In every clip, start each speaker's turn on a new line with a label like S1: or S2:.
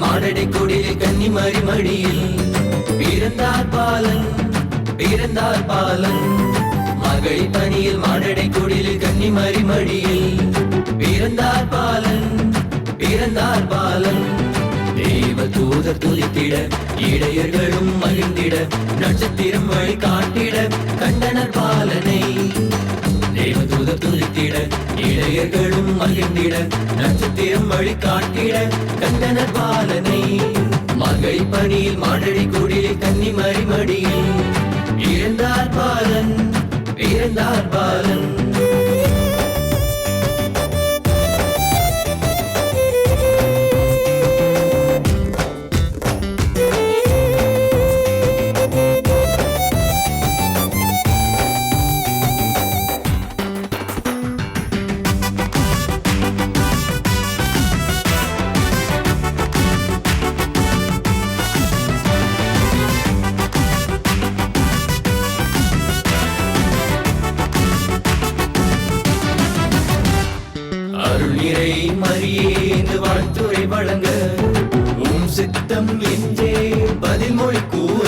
S1: மாடடை கொடியில் கன்னிமரி மடியில் பிறந்தார் பாலன் பிறந்தார் பாலன் மகளை பணியில் மாடடை கொடியில் கன்னிமரி மடியில் பிறந்தார் பாலன் பிறந்தார் பாலன் தேவ தூதர் துதித்திட இடையர்களும் மகிழ்ந்திட நட்சத்திரம் வழி காட்டிட கண்டனர் பாலனை தேவதூதர் துதித்திட இடையர்களும் மகிழ்ந்திட நட்சத்திரம் வழி காட்டிட கண்டனர் பாலனை மகை பணியில் மாடடி கூடியில் கன்னிமரி மடியில் இறந்தார் பாலன் இறந்தார் பாலன் அருளிரை மரியே வாழ்த்துரை வழங்க உம் சித்தம் என்றே பதில் மொழி கூற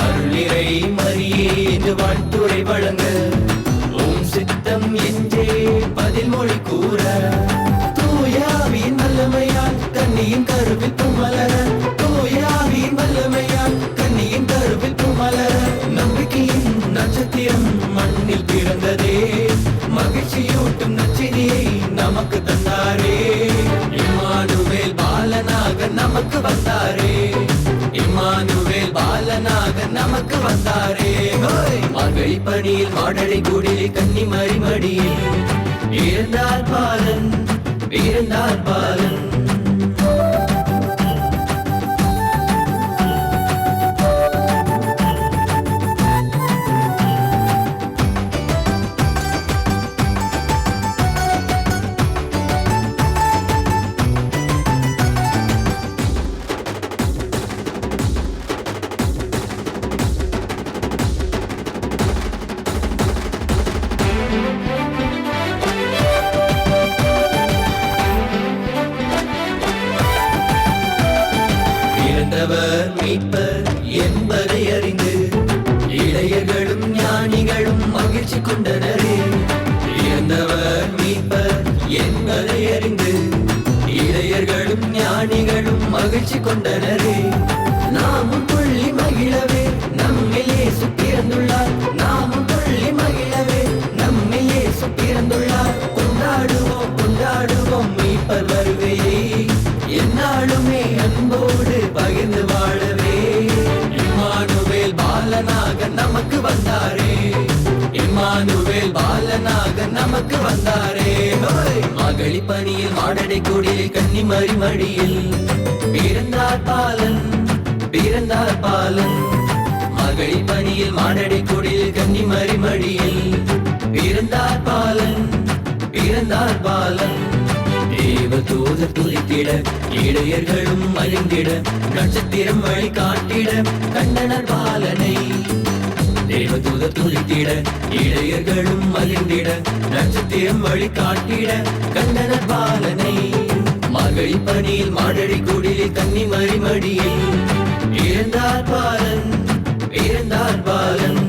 S1: அருளிரை மரியே வாழ்த்துரை வழங்க உம் சித்தம் என்றே பதில் மொழி கூற தூயாவின் வல்லமையால் கன்னியின் கருவில் பூமலர தூயாவின் வல்லமையால் கன்னியின் கருவில் பூமலர நம்பிக்கையின் நட்சத்திரம் மண்ணில் பிறந்ததே மகிழ்ச்சியூட்டும் நச்சினியை நமக்கு தந்தாரே இம்மானுவேல் பாலனாக நமக்கு வந்தாரே இம்மானுவேல் பாலனாக நமக்கு வந்தாரே மகை பணியில் மாடடை கூடியில் கன்னிமரி மடியில் இறந்தார் பாலன் இறந்தார் பாலன் பிறந்தவர் மீட்பர் என்பதை அறிந்து இளையர்களும் ஞானிகளும் மகிழ்ச்சி கொண்டனரே பிறந்தவர் மீட்பர் என்பதை அறிந்து இளையர்களும் ஞானிகளும் மகிழ்ச்சி கொண்டனரே நாமும் துள்ளி மகிழவே நம்மில் இயேசு பிறந்துள்ளார் நாமும் துள்ளி மகிழவே நம்மில் இயேசு பிறந்துள்ளார் கொண்டாடுவோம் கொண்டாடுவோம் மீட்பர் வருகையை என்னாலுமே அன்போடு பகிர்ந்து வாழவே இம்மானுவேல் பாலனாக நமக்கு வந்தாரே இம்மானுவேல் பாலனாக நமக்கு வந்தாரே மகளி பணியில் மாடடை கூடியில் கன்னிமரி மடியில் பிறந்தார் பாலன் பிறந்தார் பாலன் மகளி பணியில் மாடடை கூடியில் கன்னிமரி மடியில் பிறந்தார் பாலன் பிறந்தார் பாலன் தேவ தூதர் துதித்திட இடையர்களும் மகிழ்ந்திட நட்சத்திரம் வழி காட்டிட கண்டனர் பாலனை தேவதூதர் துதித்திட இடையர்களும் மகிழ்ந்திட நட்சத்திரம் வழி காட்டிட கண்டனர் பாலனை மகை பணியில் மாடடி கூடியில் கன்னிமரி மடியில் இறந்தார் பாலன் இறந்தார் பாலன்